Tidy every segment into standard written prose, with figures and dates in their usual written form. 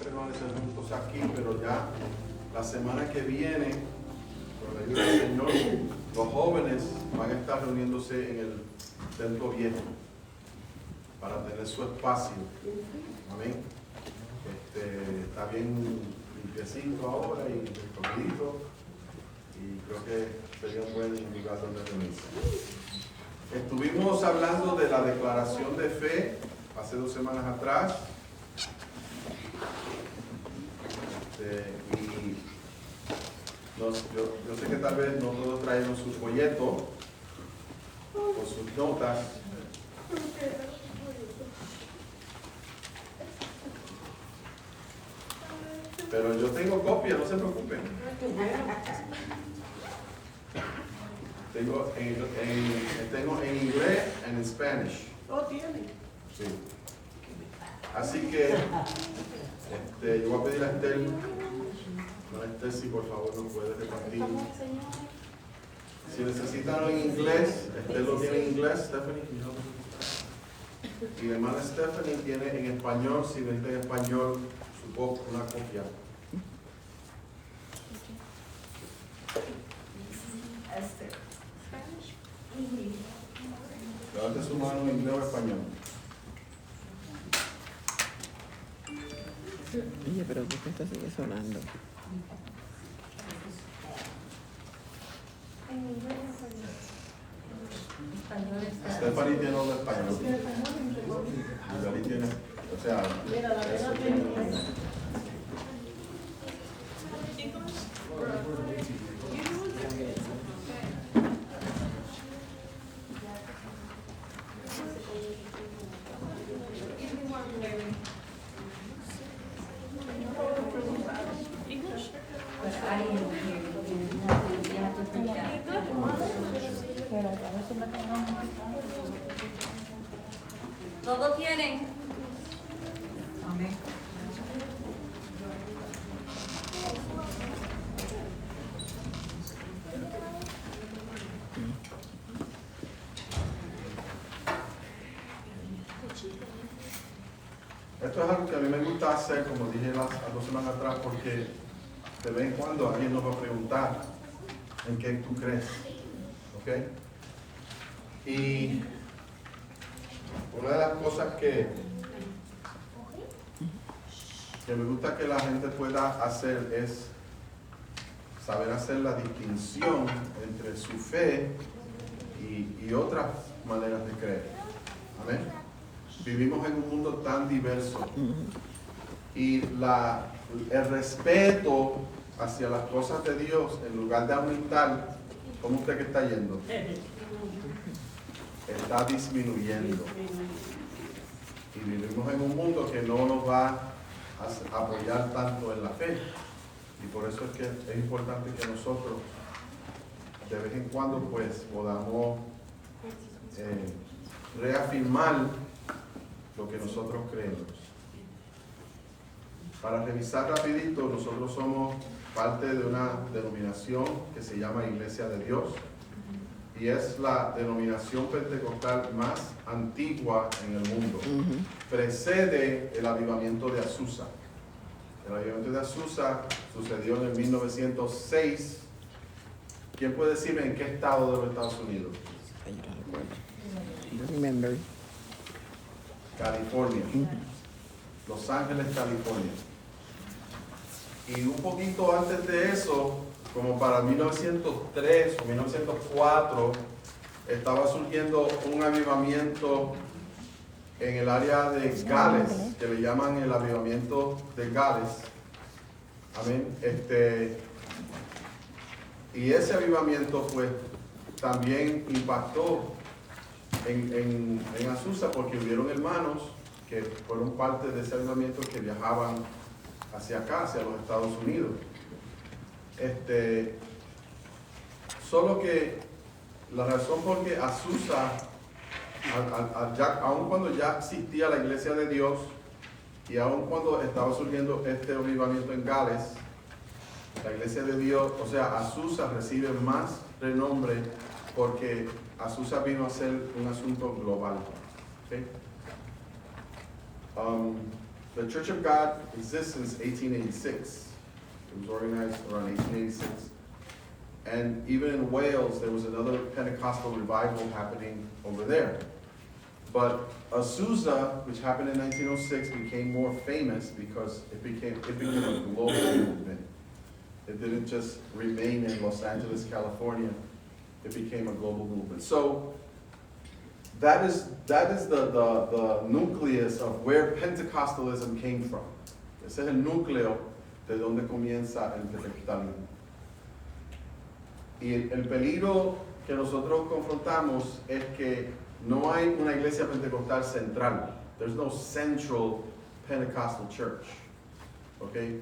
permanecer juntos aquí, pero ya la semana que viene, con la ayuda del Señor, los jóvenes van a estar reuniéndose en el templo viejo para tener su espacio. Amén. Está bien limpiecito ahora y escondido, y creo que sería un buen lugar donde reunirse. Estuvimos hablando de la declaración de fe hace 2 semanas atrás. Y yo sé que tal vez no todos trajeron sus folletos o sus notas. Pero yo tengo copia, no se preocupen. Tengo en inglés y en español. Oh, tiene. Sí. Así que yo voy a pedir a Estel, si por favor nos puede repartir. Si necesitan en inglés, Estel lo tiene en inglés, Stephanie. Y la hermana Stephanie tiene en español, si necesita en español, supongo una copia. Levante su mano en inglés o español. Oye, pero ¿por qué esto sigue sonando? Stephanie tiene un español. Y David tiene, o sea, eso tiene. Todos tienen. Amén. Esto es algo que a mí me gusta hacer, como dije las 2 semanas atrás, porque de vez en cuando alguien nos va a preguntar en qué tú crees. ¿Ok? Y una de las cosas que me gusta que la gente pueda hacer es saber hacer la distinción entre su fe y otras maneras de creer. Amén. Vivimos en un mundo tan diverso y el respeto hacia las cosas de Dios, en lugar de aumentar, ¿cómo usted que está yendo? Está disminuyendo. Y vivimos en un mundo que no nos va a apoyar tanto en la fe. Y por eso es que es importante que nosotros de vez en cuando pues podamos reafirmar lo que nosotros creemos. Para revisar rapidito, nosotros somos parte de una denominación que se llama Iglesia de Dios, y es la denominación pentecostal más antigua en el mundo. Precede el avivamiento de Azusa. El avivamiento de Azusa sucedió en el 1906. ¿Quién puede decirme en qué estado de los Estados Unidos? Remember. California. Los Ángeles, California. Y un poquito antes de eso, como para 1903 o 1904, estaba surgiendo un avivamiento en el área de Gales, que le llaman el avivamiento de Gales. Amén. Y ese avivamiento pues también impactó en Azusa, porque hubieron hermanos que fueron parte de ese avivamiento que viajaban hacia acá, hacia los Estados Unidos. Solo que la razón por qué Azusa, aun cuando ya existía la Iglesia de Dios y aun cuando estaba surgiendo este avivamiento en Gales, la Iglesia de Dios, o sea, Azusa recibe más renombre porque Azusa vino a ser un asunto global. ¿Okay? The Church of God exists since 1886. It was organized around 1886. And even in Wales, there was another Pentecostal revival happening over there. But Azusa, which happened in 1906, became more famous because it became a global movement. It didn't just remain in Los Angeles, California. It became a global movement. So that is the nucleus of where Pentecostalism came from. Ese es el núcleo de donde comienza el pentecostalismo. Y el peligro que nosotros confrontamos es que no hay una iglesia pentecostal central. There's no central Pentecostal church. Okay?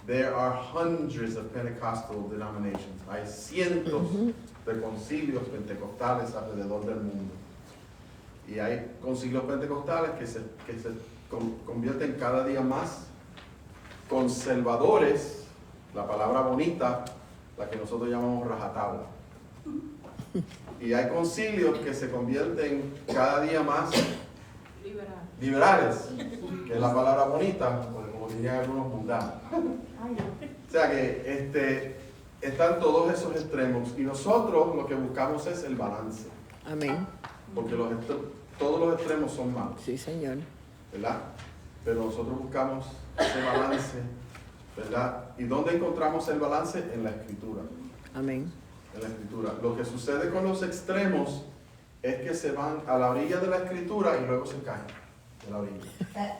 There are hundreds of Pentecostal denominations. Hay cientos de concilios pentecostales alrededor del mundo. Y hay concilios pentecostales que se convierten cada día más conservadores, la palabra bonita, la que nosotros llamamos rajatabla. Y hay concilios que se convierten cada día más liberales, que es la palabra bonita, o como dirían algunos mundanos. O sea que están todos esos extremos y nosotros lo que buscamos es el balance. Amén. Porque todos los extremos son malos. Sí, Señor. ¿Verdad? Pero nosotros buscamos ese balance, ¿verdad? ¿Y dónde encontramos el balance? En la Escritura. Amén. En la Escritura. Lo que sucede con los extremos es que se van a la orilla de la Escritura y luego se caen de la orilla.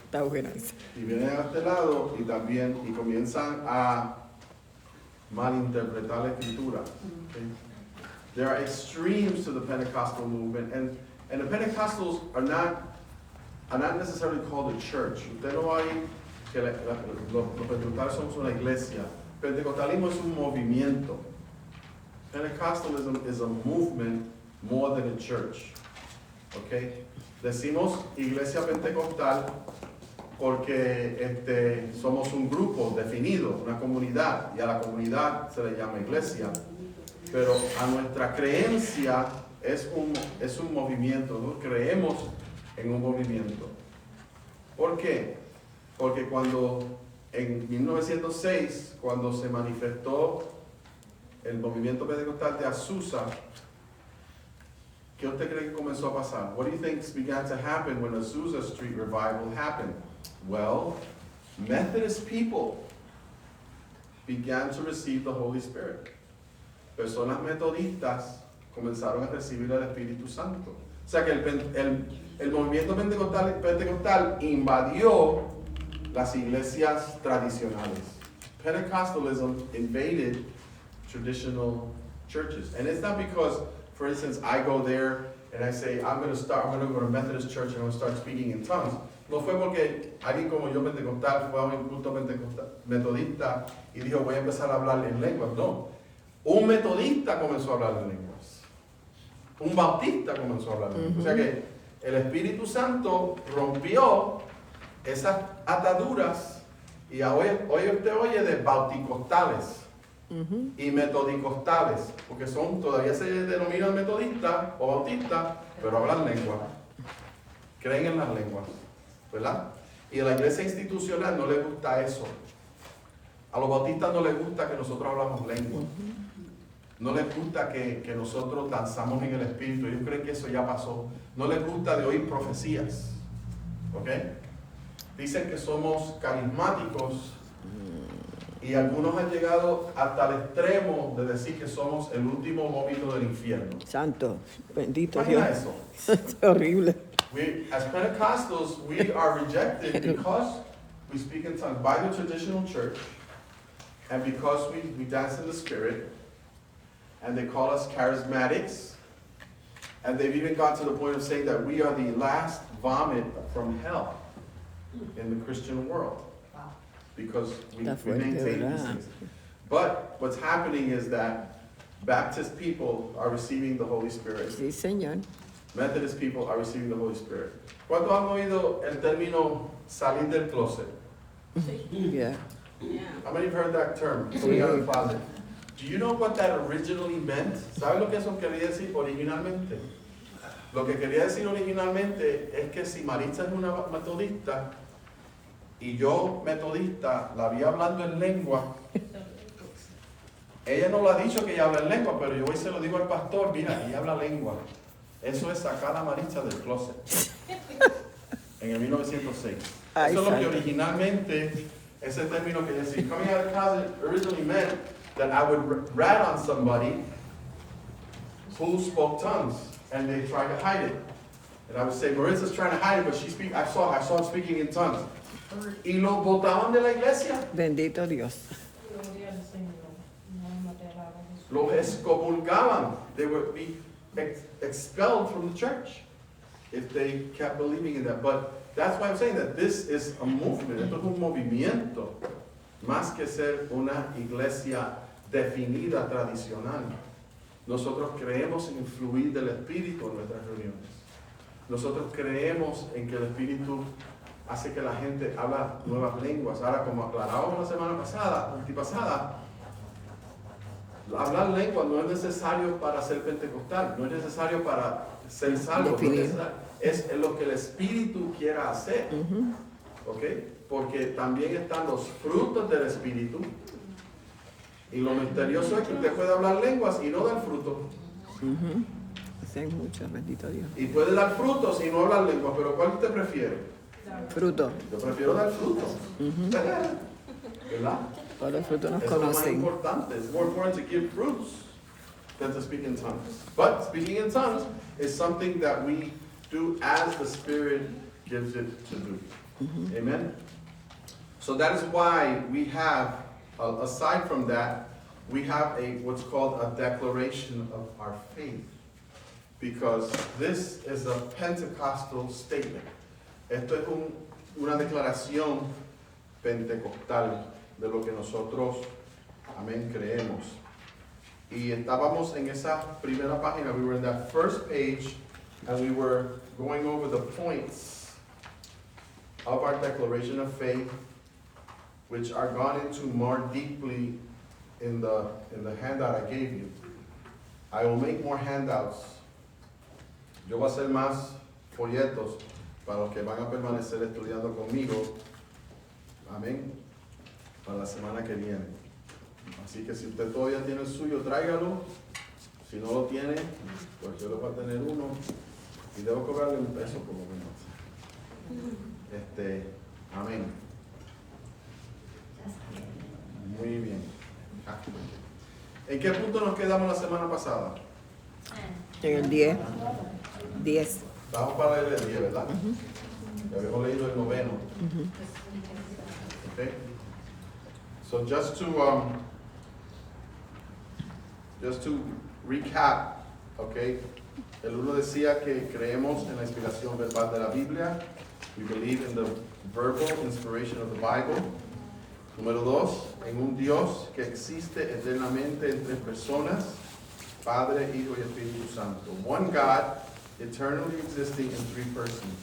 Está buena esa. Y vienen a este lado y comienzan a malinterpretar la Escritura. Okay? There are extremes to the Pentecostal movement, and the Pentecostals are not necessarily called a church. Usted no hay que los pentecostales somos una iglesia. Pentecostalismo es un movimiento. Pentecostalism is a movement more than a church. Okay? Decimos iglesia pentecostal porque somos un grupo definido, una comunidad, y a la comunidad se le llama iglesia. Pero a nuestra creencia es un movimiento, ¿no? Creemos en un movimiento. ¿Por qué? Porque en 1906, cuando se manifestó el movimiento pentecostal de Azusa, ¿qué usted cree que comenzó a pasar? What do you think began to happen when Azusa Street Revival happened? Well, Methodist people began to receive the Holy Spirit. Personas metodistas comenzaron a recibir el Espíritu Santo. O sea que el movimiento pentecostal invadió las iglesias tradicionales. Pentecostalism invaded traditional churches. And it's not because, for instance, I go there and I say, I'm going to go to a Methodist church and I'm going to start speaking in tongues. No fue porque alguien como yo pentecostal fue a un culto metodista y dijo, voy a empezar a hablar en lenguas. No. Un metodista comenzó a hablar en lenguas. Un bautista comenzó a hablar en lenguas. O sea que el Espíritu Santo rompió esas ataduras y hoy usted oye de bauticostales y metodicostales, porque todavía se denominan metodistas o bautistas, pero hablan lengua. Creen en las lenguas, ¿verdad? Y a la iglesia institucional no le gusta eso. A los bautistas no les gusta que nosotros hablamos lengua. No les gusta que nosotros danzamos en el Espíritu. Ellos creen que eso ya pasó. No les gusta de oír profecías. ¿Ok? Dicen que somos carismáticos y algunos han llegado hasta el extremo de decir que somos el último vómito del infierno. Santo, bendito Imagina Dios. eso. Es horrible. As Pentecostals, we are rejected because we speak in tongues by the traditional church and because we dance in the Spirit. And they call us charismatics. And they've even got to the point of saying that we are the last vomit from hell in the Christian world. Wow. Because we That's maintain fuerte, these ¿verdad? things. But what's happening is that Baptist people are receiving the Holy Spirit. Sí, Señor. Methodist people are receiving the Holy Spirit. ¿Cuántos han oído el término salir del closet? Yeah. How many have heard that term? Sí. Coming out of the closet. Do you know what that originally meant? ¿Sabe lo que eso quería decir originalmente? Lo que quería decir originalmente es que si Maritza es una metodista, y yo, metodista, la vi hablando en lengua. Ella no lo ha dicho que ella habla en lengua, pero yo hoy se lo digo al pastor, mira, ella habla lengua. Eso es sacar a Maritza del closet. En el 1906. Ay, Eso es lo que santo. originalmente, ese término que decía, coming out of the closet originally meant that I would rat on somebody who spoke tongues and they tried to hide it. And I would say, Maritza's trying to hide it, but I saw her speaking in tongues. Y lo botaban de la iglesia. Bendito Dios. Gloria al Señor. No te alabo, Jesús. Los excomulgaban. They would be expelled from the church if they kept believing in that. But that's why I'm saying that this is a movement. Esto es un movimiento. Más que ser una iglesia definida, tradicional. Nosotros creemos en el fluir del Espíritu en nuestras reuniones. Nosotros creemos en que el Espíritu hace que la gente habla nuevas lenguas. Ahora, como aclarábamos la semana pasada, antipasada, hablar lengua no es necesario para ser pentecostal, no es necesario para ser salvo, no es Definir. necesario. Es lo que el Espíritu quiera hacer. ¿Ok? Porque también están los frutos del Espíritu. Y lo misterioso es que usted puede hablar lenguas y no dar fruto. Hacen mucho, bendito Dios. Y puede dar frutos y no hablar lenguas, pero ¿cuál usted prefiere? Fruto. Yo prefiero dar frutos. ¿Verdad? Todos los frutos nos Es lo más conocen. importante. It's more important to give fruits than to speak in tongues. But speaking in tongues is something that we do as the Spirit gives it to do. Amen? So that is why we have, aside from that, we have what's called a declaration of our faith. Because this is a Pentecostal statement. Esto es una declaración pentecostal de lo que nosotros, amén, creemos. Y estábamos en esa primera página, we were in that first page, and we were going over the points of our declaration of faith, which are gone into more deeply in the handout I gave you. I will make more handouts. Yo voy a hacer más folletos para los que van a permanecer estudiando conmigo. Amén. Para la semana que viene. Así que si usted todavía tiene el suyo, tráigalo. Si no lo tiene, pues yo le voy a tener uno. Y debo cobrarle $1 por lo menos. Amén. Muy bien. ¿En qué punto nos quedamos la semana pasada? En el 10. 10. Vamos para leer el 10, ¿verdad? Ya habíamos leído el 9. Okay. So just to recap, okay. El 1 decía que creemos en la inspiración verbal de la Biblia. We believe in the verbal inspiration of the Bible. Número 2, en un Dios que existe eternamente en 3 personas, Padre, Hijo y Espíritu Santo. One God, eternally existing in 3 persons,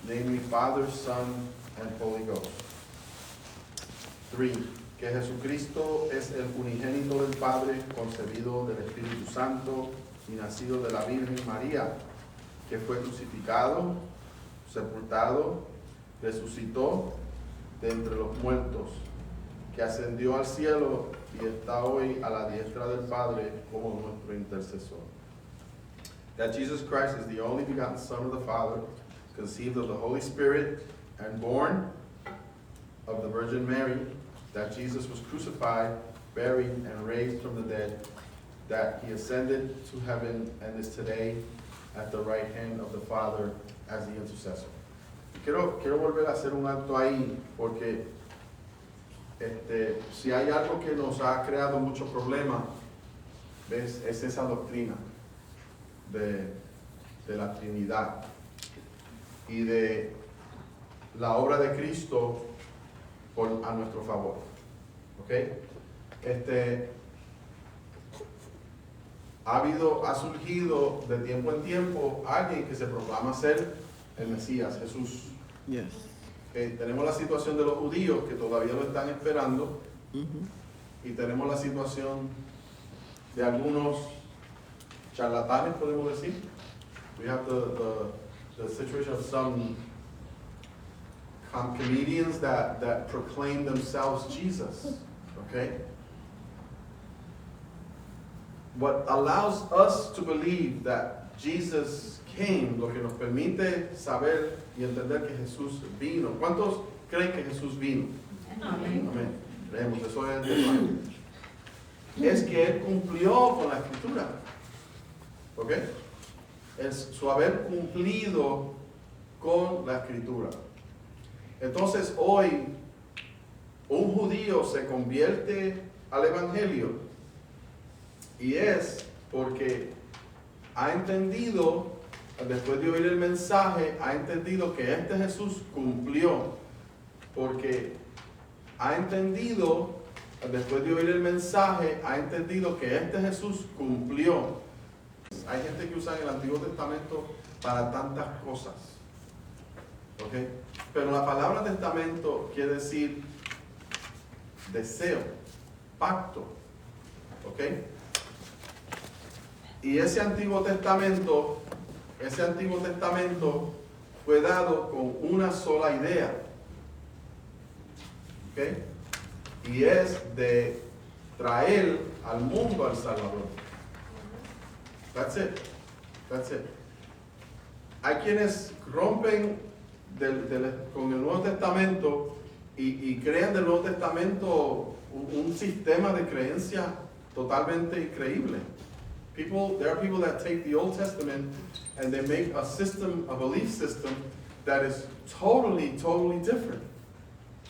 namely Father, Son, and Holy Ghost. 3, que Jesucristo es el unigénito del Padre, concebido del Espíritu Santo y nacido de la Virgen María, que fue crucificado, sepultado, resucitó de entre los muertos, que ascendió al cielo y está hoy a la diestra del Padre como nuestro intercesor. That Jesus Christ is the only begotten Son of the Father, conceived of the Holy Spirit and born of the Virgin Mary, that Jesus was crucified, buried, and raised from the dead, that he ascended to heaven and is today at the right hand of the Father as the intercessor. Quiero volver a hacer un alto ahí, porque si hay algo que nos ha creado muchos problemas, ¿ves? Es esa doctrina de la Trinidad y de la obra de Cristo a nuestro favor. ¿Ok? Ha surgido de tiempo en tiempo alguien que se proclama ser el Mesías, Jesús. Yes. Tenemos la situación de los judíos que todavía lo están esperando, y tenemos la situación de algunos charlatanes, podemos decir. We have the situation of some comedians that proclaim themselves Jesus. Okay? What allows us to believe that Jesus came, lo que nos permite saber y entender que Jesús vino. ¿Cuántos creen que Jesús vino? Amén. Amén. Creemos, eso es el hermano. Es que Él cumplió con la Escritura. ¿Ok? Es su haber cumplido con la Escritura. Entonces hoy un judío se convierte al Evangelio y es porque ha entendido, después de oír el mensaje, ha entendido que este Jesús cumplió, porque ha entendido, después de oír el mensaje, ha entendido que este Jesús cumplió. Hay gente que usa el Antiguo Testamento para tantas cosas, ¿ok? Pero la palabra testamento quiere decir deseo, pacto, ¿ok? Y ese Antiguo Testamento fue dado con una sola idea, ¿ok? Y es de traer al mundo al Salvador. That's it. That's it. Hay quienes rompen con el Nuevo Testamento y crean del Nuevo Testamento un sistema de creencia totalmente increíble. There are people that take the Old Testament and they make a belief system that is totally different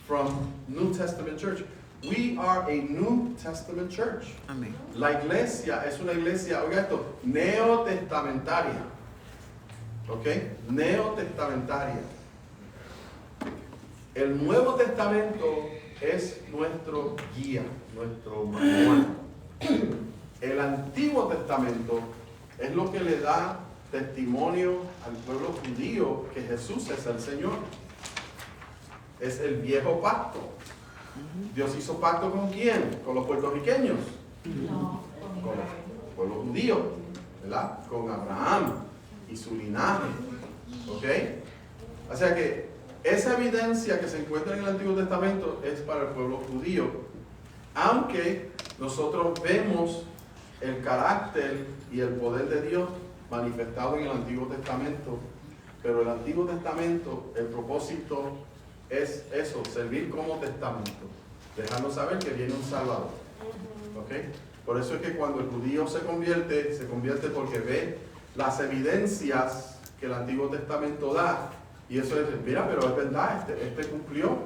from New Testament church. We are a New Testament church. Amén. La iglesia es una iglesia, oiga esto, neotestamentaria. ¿Ok? Neotestamentaria. El Nuevo Testamento es nuestro guía, nuestro manual. El Antiguo Testamento es lo que le da testimonio al pueblo judío que Jesús es el Señor. Es el viejo pacto. Dios hizo pacto ¿con quién? Con los puertorriqueños. No, Con el pueblo judío, ¿verdad? Con Abraham y su linaje. ¿Ok? O sea que esa evidencia que se encuentra en el Antiguo Testamento es para el pueblo judío. Aunque nosotros vemos el carácter y el poder de Dios manifestado en el Antiguo Testamento, pero el Antiguo Testamento, el propósito es eso, servir como testamento, dejarnos saber que viene un Salvador. ¿Ok? Por eso es que cuando el judío se convierte porque ve las evidencias que el Antiguo Testamento da, y eso es, mira, pero es verdad, este cumplió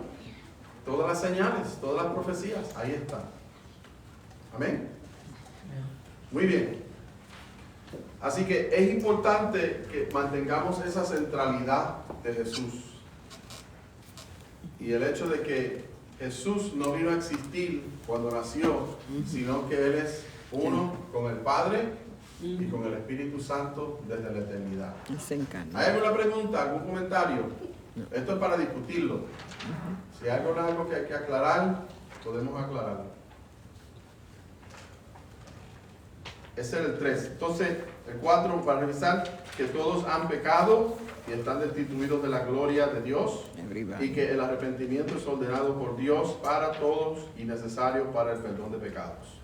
todas las señales, todas las profecías, ahí está. Amén. Muy bien. Así que es importante que mantengamos esa centralidad de Jesús. Y el hecho de que Jesús no vino a existir cuando nació, sino que Él es uno con el Padre y con el Espíritu Santo desde la eternidad. Se encarna. ¿Hay alguna pregunta, algún comentario? Esto es para discutirlo. Si hay algo que hay que aclarar, podemos aclararlo. Ese es el 3. Entonces, el 4, para revisar, que todos han pecado y están destituidos de la gloria de Dios, y que el arrepentimiento es ordenado por Dios para todos y necesario para el perdón de pecados.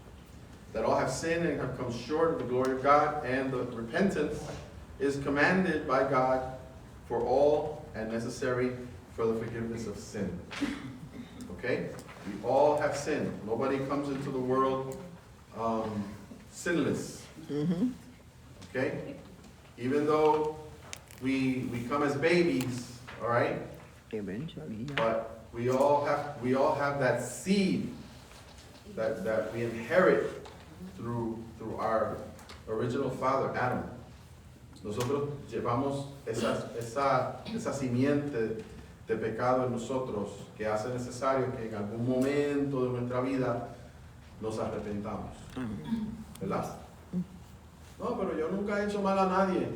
That all have sinned and have come short of the glory of God, and the repentance is commanded by God for all and necessary for the forgiveness of sin. Okay? We all have sinned. Nobody comes into the world sinless. Okay? Even though we come as babies, all right? Eventually, yeah. But we all have that seed that we inherit through our original father, Adam. Nosotros llevamos esa simiente de pecado en nosotros que hace necesario que en algún momento de nuestra vida nos arrepentamos. ¿Verdad? No, pero yo nunca he hecho mal a nadie.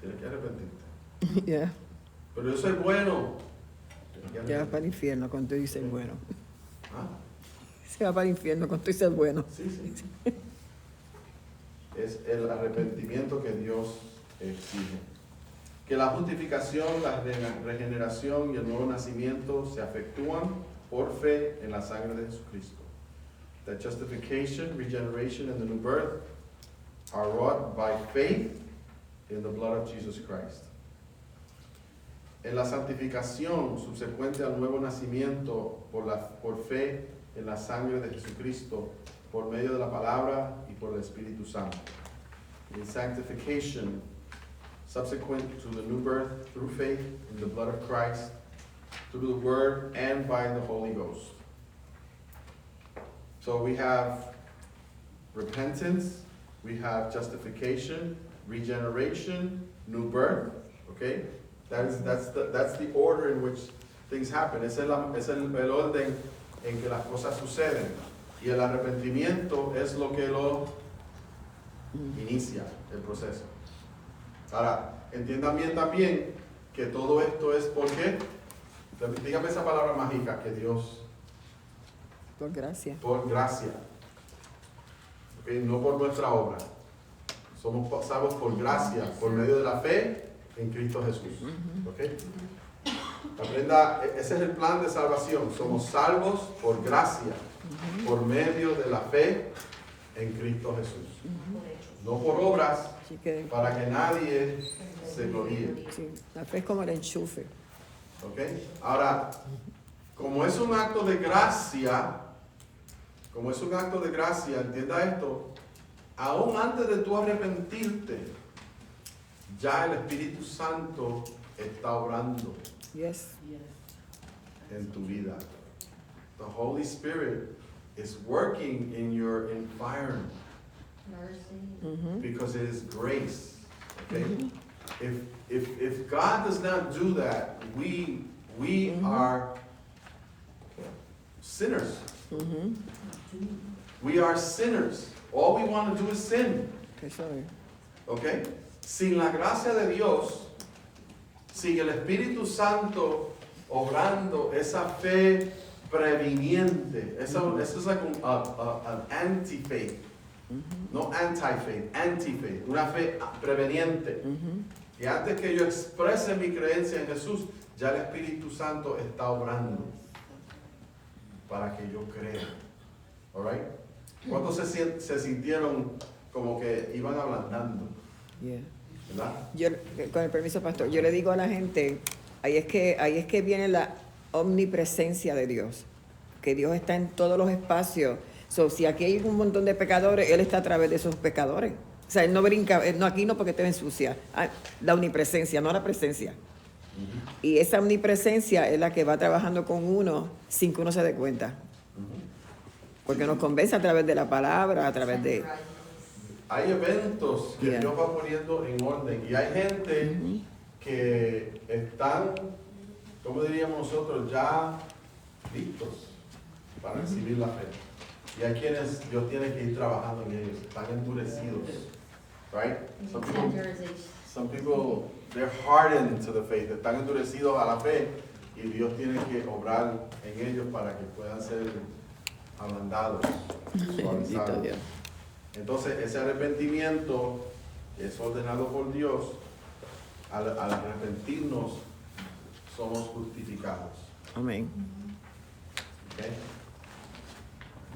Tienes que arrepentirte. Yeah. Pero yo soy bueno. Ya va para el infierno con tú dices bueno. ¿Ah? Se va para el infierno con tú dices bueno. Sí, sí. Es el arrepentimiento que Dios exige. ¿Ok? que la justificación, la regeneración y el nuevo nacimiento se efectúan por fe en la sangre de Jesucristo. That justification, regeneration, and the new birth are wrought by faith in the blood of Jesus Christ. En la santificación subsecuente al nuevo nacimiento por fe en la sangre de Jesucristo, por medio de la palabra y por el Espíritu Santo. In sanctification, subsequent to the new birth through faith in the blood of Christ, through the Word and by the Holy Ghost. So we have repentance, we have justification, regeneration, new birth, okay? That's the order in which things happen. Es el orden en que las cosas suceden. Y el arrepentimiento es lo que lo inicia el proceso. Ahora, entiendan bien también que todo esto es porque, dígame esa palabra mágica, que Dios... Por gracia. Por gracia. Okay, no por nuestra obra. Somos salvos por gracia, por medio de la fe en Cristo Jesús. Okay. Aprenda, ese es el plan de salvación. Somos salvos por gracia, por medio de la fe en Cristo Jesús. No por obras, para que nadie se gloríe. Sí, la fe es como el enchufe. Okay. Ahora, como es un acto de gracia, entienda esto, aún antes de tú arrepentirte, ya el Espíritu Santo está obrando en tu vida. The Holy Spirit is working in your environment because it is grace. Okay? If God does not do that, we are sinners. We are sinners. All we want to do is sin. Okay? Sin la gracia de Dios, sin el Espíritu Santo obrando esa fe previniente, eso es like an anti-faith, no anti-faith, anti-faith, una fe preveniente. Y antes que yo exprese mi creencia en Jesús, ya el Espíritu Santo está obrando para que yo crea. All right? ¿Cuántos se sintieron como que iban ablandando? ¿Verdad? Yo, con el permiso, pastor, yo le digo a la gente, ahí es que viene la omnipresencia de Dios, que Dios está en todos los espacios. So, si aquí hay un montón de pecadores, Él está a través de esos pecadores. O sea, Él no brinca, no aquí no porque te ensucia. La omnipresencia, no la presencia. Y esa omnipresencia es la que va trabajando con uno sin que uno se dé cuenta. Porque nos convence a través de la palabra, a través de... Hay eventos que Dios va poniendo en orden y hay gente que están, ¿cómo diríamos nosotros? Ya listos para recibir la fe. Y hay quienes Dios tiene que ir trabajando en ellos, están endurecidos. Right? Some people, they're hardened to the faith, están endurecidos a la fe y Dios tiene que obrar en ellos para que puedan ser ablandados, suavizados. Entonces, ese arrepentimiento es ordenado por Dios. Al arrepentirnos, somos justificados. Amén. ¿Okay?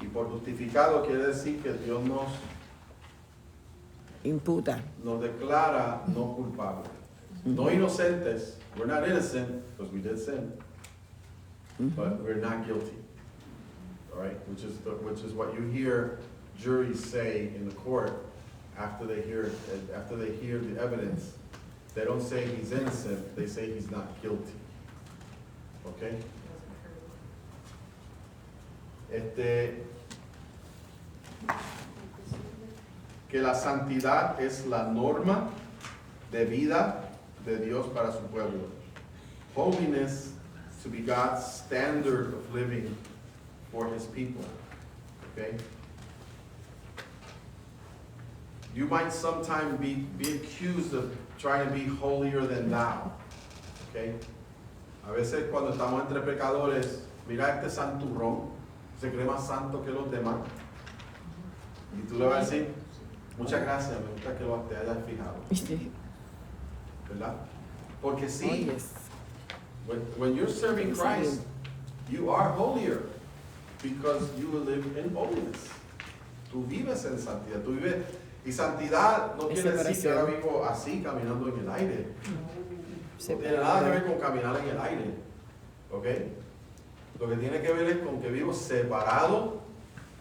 Y por justificado quiere decir que Dios imputa, nos declara no culpables. No inocentes. We're not innocent because we did sin. But we're not guilty. All right? Which is what you hear juries say in the court after they hear the evidence. They don't say he's innocent, they say he's not guilty. Okay? Que la santidad es la norma de vida de Dios para su pueblo. Holiness to be God's standard of living for his people. Okay? You might sometimes be accused of trying to be holier than thou. Okay? A veces cuando estamos entre pecadores, mira este santurrón, se cree más santo que los demás. Y tú le vas a decir, muchas gracias, me gusta que te hayas fijado. ¿Verdad? Porque Oh, sí, yes. when you're serving Sí. Christ, you are holier because you live in holiness. Tú vives en santidad, tú vives. Y santidad no Es quiere decir que separación. ahora vivo así caminando en el aire. No tiene Separado. nada que ver con caminar en el aire. ¿Ok? Lo que tiene que ver es con que vivo separado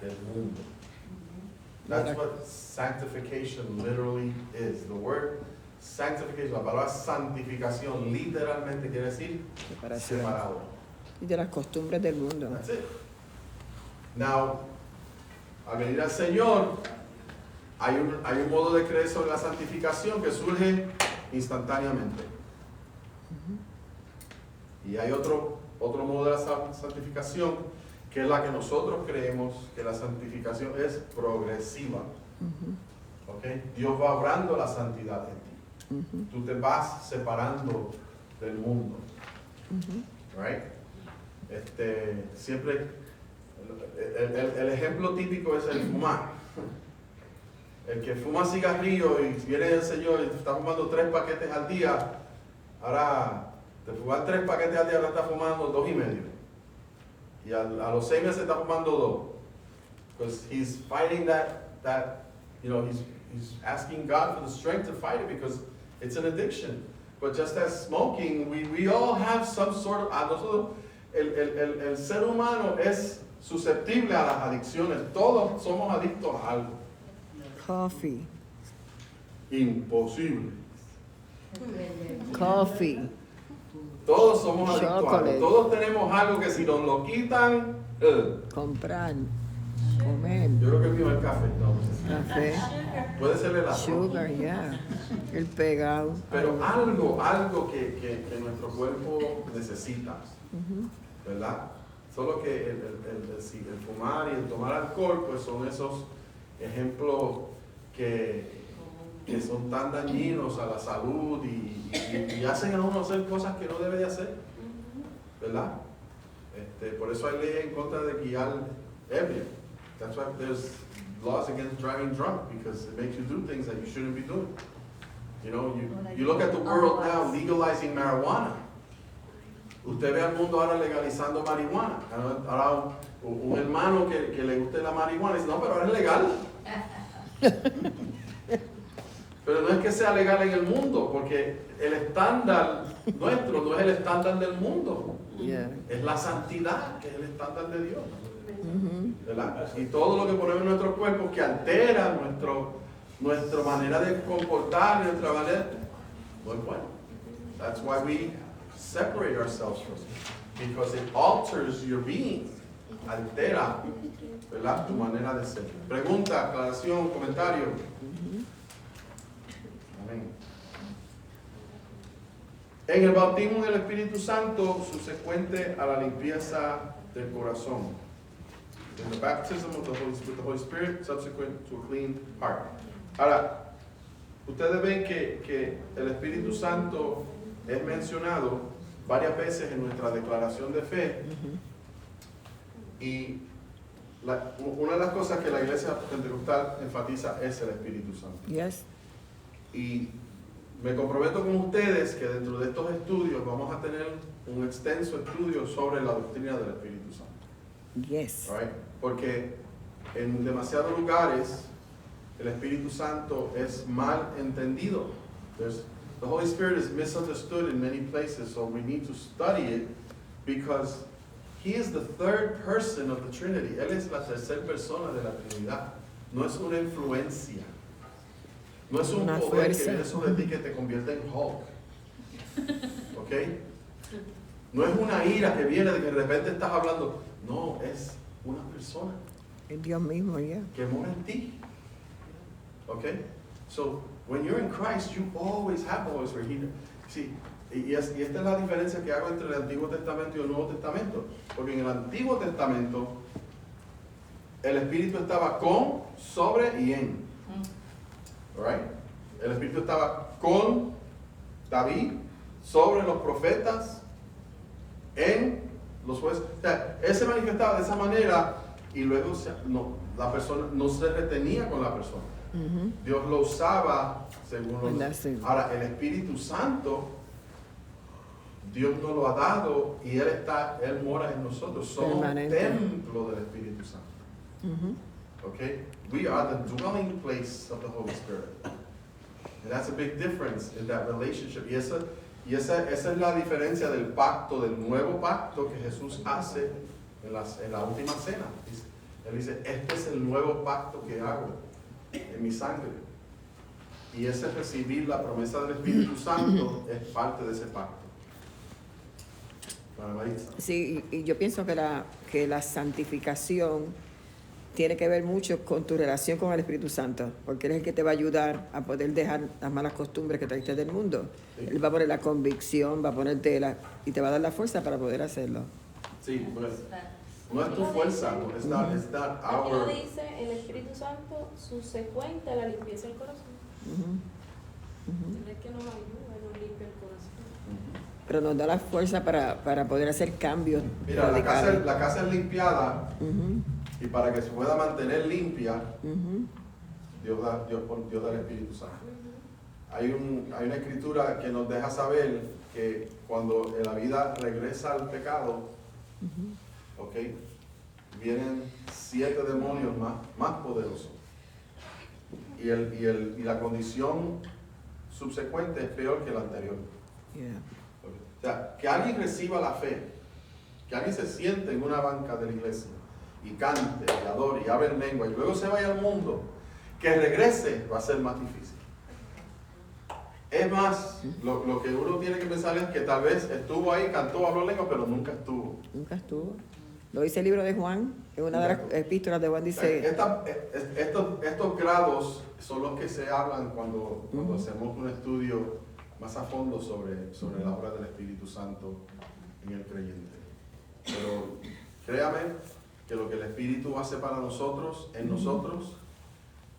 del mundo. That's what sanctification literally is. The word sanctification, la palabra santificación literalmente quiere decir Separación. separado. Y de las costumbres del mundo. That's it. Now, al venir al Señor, hay un modo de creer sobre la santificación que surge instantáneamente. Y hay otro modo de la santificación que es la que nosotros creemos que la santificación es progresiva. ¿Ok? Dios va obrando la santidad en ti. Tú te vas separando del mundo. Right? Siempre el ejemplo típico es el fumar. El que fuma cigarrillo y viene el Señor y está fumando 3 paquetes al día, ahora de fumar 3 paquetes al día ahora está fumando 2 y medio. Y a los 6 meses está fumando 2. Because he's fighting that he's asking God for the strength to fight it because it's an addiction. But just as smoking, we all have some sort of, nosotros, el ser humano es susceptible a las adicciones. Todos somos adictos a algo. Coffee. Imposible. Coffee. Todos somos adictos a algo. Chocolate. Todos tenemos algo que si nos lo quitan, Comprar. Comer. yo creo que el mío es el café. No, Café. puede ser el azúcar. Sugar, yeah. El pegado. Pero algo que nuestro cuerpo necesita, ¿verdad? Solo que el fumar y el tomar alcohol, pues son esos ejemplos que son tan dañinos a la salud y hacen a uno hacer cosas que no debe de hacer, ¿verdad? Por eso hay leyes en contra de guiar ebrio. That's why there's laws against driving drunk, because it makes you do things that you shouldn't be doing. You know, you look at the world now legalizing marijuana. Usted ve al mundo ahora legalizando marihuana. Ahora un hermano que le guste la marihuana dice, no, pero ahora es legal. Pero no es que sea legal en el mundo, porque el estándar nuestro no es el estándar del mundo. Yeah. Es la santidad, que es el estándar de Dios. ¿Verdad? Y todo lo que ponemos en nuestro cuerpo que altera nuestra manera de comportar, nuestra manera, no es bueno. That's why we separate ourselves from it, because it alters your being, altera, ¿verdad? Tu manera de ser. Pregunta, aclaración, comentario. Amén. En el bautismo del Espíritu Santo, subsecuente a la limpieza del corazón. In the baptism of the Holy Spirit, subsequent to a clean heart. Ahora, ustedes ven que el Espíritu Santo es mencionado varias veces en nuestra declaración de fe. Y una de las cosas que la iglesia pentecostal enfatiza es el Espíritu Santo. Yes. Y me comprometo con ustedes que dentro de estos estudios vamos a tener un extenso estudio sobre la doctrina del Espíritu Santo. Yes. Right? Porque en demasiados lugares el Espíritu Santo es mal entendido. The Holy Spirit is misunderstood in many places, so we need to study it because He is the third person of the Trinity. Él es la tercera persona de la Trinidad. No es una influencia. No es un Una poder fuerza. que viene sobre ti que te convierte en Hulk. ¿Ok? No es una ira que viene de que de repente estás hablando. No, es una persona Es Dios mismo, yeah. que mora en ti. Okay? So, when you're in Christ, you always have the Holy Spirit. Sí, y esta es la diferencia que hago entre el Antiguo Testamento y el Nuevo Testamento. Porque en el Antiguo Testamento, el Espíritu estaba con, sobre y en. Alright? El Espíritu estaba con David, sobre los profetas, en los jueces. O sea, él se manifestaba de esa manera y luego la persona no se retenía con la persona. Dios lo usaba según los... That's it. Ahora, el Espíritu Santo Dios nos lo ha dado y Él mora en nosotros. Somos Permanente. templo del Espíritu Santo. Okay? We are the dwelling place of the Holy Spirit. And that's a big difference in that relationship. Y esa es la diferencia del pacto, del nuevo pacto que Jesús hace en la última cena. Él dice, este es el nuevo pacto que hago en mi sangre. Y ese recibir la promesa del Espíritu Santo es parte de ese pacto. Para Maritza. Sí, y yo pienso que la santificación tiene que ver mucho con tu relación con el Espíritu Santo, porque Él es el que te va a ayudar a poder dejar las malas costumbres que traiste del mundo. Sí. Él va a poner la convicción, va a ponerte y te va a dar la fuerza para poder hacerlo. Sí, pues, no es tu fuerza, no, it's not Aquí lo our... dice el Espíritu Santo subsecuente a la limpieza del corazón. Él es que nos ayuda, nos limpia el corazón. Pero nos da la fuerza para poder hacer cambios Mira, radicales. la casa es limpiada Ujú, y para que se pueda mantener limpia, ujú. Dios da el Espíritu Santo. Hay una escritura que nos deja saber que cuando la vida regresa al pecado, ¿ok? Vienen 7 demonios más poderosos. Y la condición subsecuente es peor que la anterior. Yeah. O sea, que alguien reciba la fe, que alguien se siente en una banca de la iglesia y cante, y adore, y hable en lengua, y luego se vaya al mundo, que regrese va a ser más difícil. Es más, lo que uno tiene que pensar es que tal vez estuvo ahí, cantó, habló lengua, pero nunca estuvo. Nunca estuvo. Lo dice el libro de Juan, en una de las epístolas de Juan dice, Estos grados son los que se hablan cuando hacemos un estudio más a fondo sobre la obra del Espíritu Santo en el creyente. Pero créame que lo que el Espíritu hace para nosotros, en nosotros,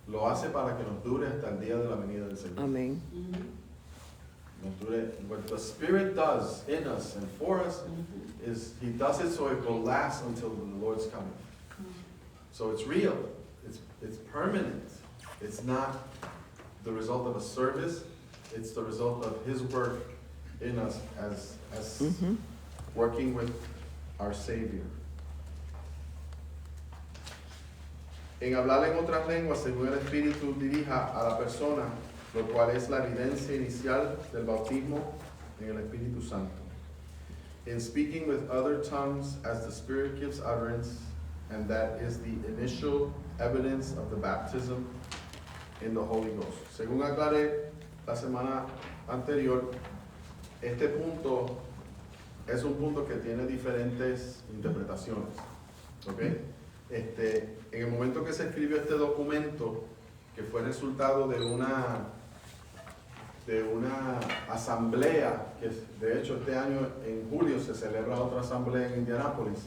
lo hace para que nos dure hasta el día de la venida del Señor. amén. Nos dure. What the Spirit does in us and for us is He does it so it will last until the Lord's coming. So it's real. It's permanent. It's not the result of a service. It's the result of His work in us as working with our Savior. En hablar en otras lenguas, según el Espíritu dirija a la persona, lo cual es la evidencia inicial del bautismo en el Espíritu Santo. In speaking with other tongues as the Spirit gives utterance, and that is the initial evidence of the baptism in the Holy Ghost. Según aclaré la semana anterior, este punto es un punto que tiene diferentes interpretaciones. ¿Ok? En el momento que se escribió este documento, que fue resultado de una asamblea, que de hecho este año en julio se celebra otra asamblea en Indianápolis,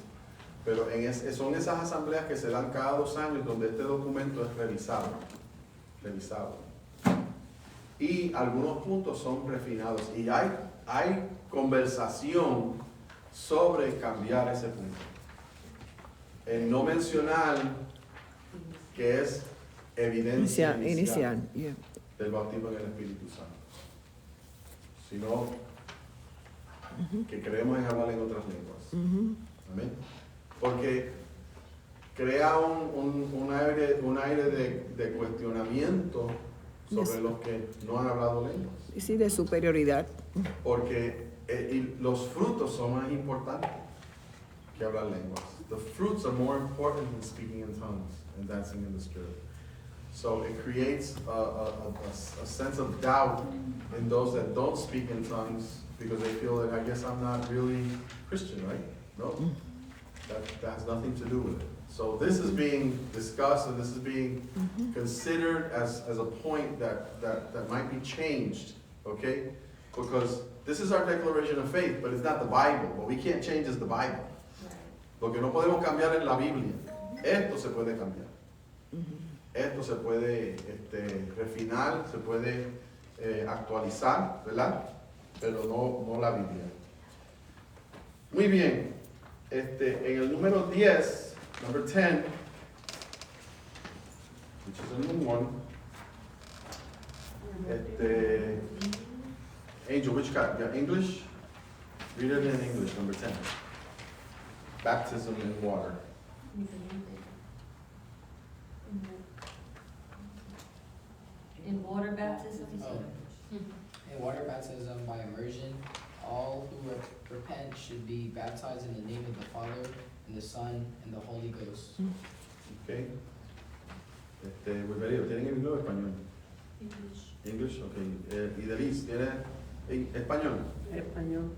pero son esas asambleas que se dan cada 2 años donde este documento es revisado. Y algunos puntos son refinados y hay conversación sobre cambiar ese punto. El no mencionar que es evidencia Inicial. Yeah. del bautismo en el Espíritu Santo, sino que creemos en hablar en otras lenguas. Amén. Porque crea un aire de cuestionamiento sobre los que no han hablado lenguas. Y sí, de superioridad. Porque y los frutos son más importantes que hablar lenguas. The fruits are more important than speaking in tongues and dancing in the Spirit. So it creates a sense of doubt in those that don't speak in tongues because they feel that I guess I'm not really Christian, right? No, that has nothing to do with it. So this is being discussed and this is being considered as a point that might be changed, okay? Because this is our declaration of faith, but it's not the Bible. What we can't change is the Bible. Lo que no podemos cambiar es la Biblia. Esto se puede cambiar. Esto se puede refinar, se puede actualizar, ¿verdad? Pero no la Biblia. Muy bien. En el número 10, number 10, which is a new one. Angel, which kind? Yeah, English? Read it in English, number 10. Baptism in water. In water baptism? In water baptism by immersion, all who repent should be baptized in the name of the Father, and the Son, and the Holy Ghost. Okay. Volvería, ¿tienen en inglés o español? English, ok. Y Denise, ¿tiene en español? Español.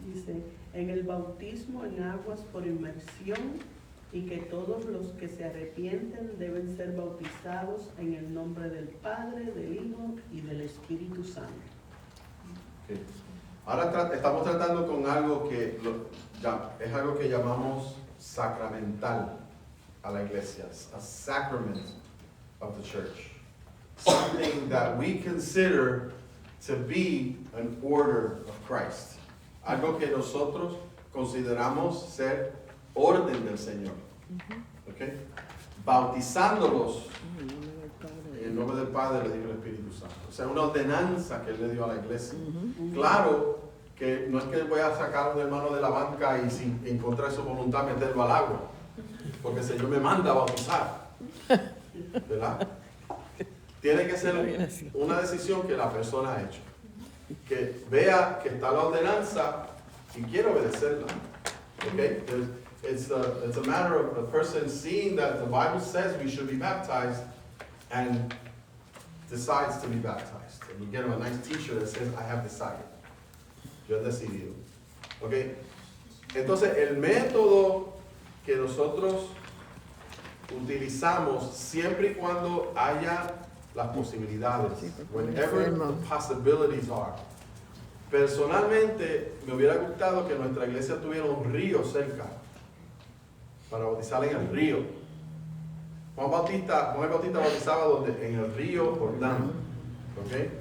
Dice, en el bautismo en aguas por inmersión y que todos los que se arrepienten deben ser bautizados en el nombre del Padre, del Hijo y del Espíritu Santo. Okay. Ahora estamos tratando con algo que es algo que llamamos sacramental a la iglesia, a sacrament of the church. Something that we consider to be an order of Christ. Algo que nosotros consideramos ser orden del Señor. Okay? Bautizándolos en el nombre del Padre, del Hijo y del Espíritu Santo. O sea, una ordenanza que Él le dio a la iglesia. Claro que no es que voy a sacar a un hermano de la banca y sin encontrar su voluntad meterlo al agua. Porque el Señor me manda a bautizar. ¿Verdad? Tiene que ser una decisión que la persona ha hecho. Que vea que está la ordenanza y quiere obedecerla. Okay? It's a matter of a person seeing that the Bible says we should be baptized and decides to be baptized. And you get him a nice t-shirt that says, I have decided. Yo he decidido. Okay? Entonces, el método que nosotros utilizamos siempre y cuando haya las posibilidades, whenever the possibilities are. Personalmente, me hubiera gustado que nuestra iglesia tuviera un río cerca para bautizar en el río. Juan el Bautista bautizaba donde, en el río Jordán. ¿Okay?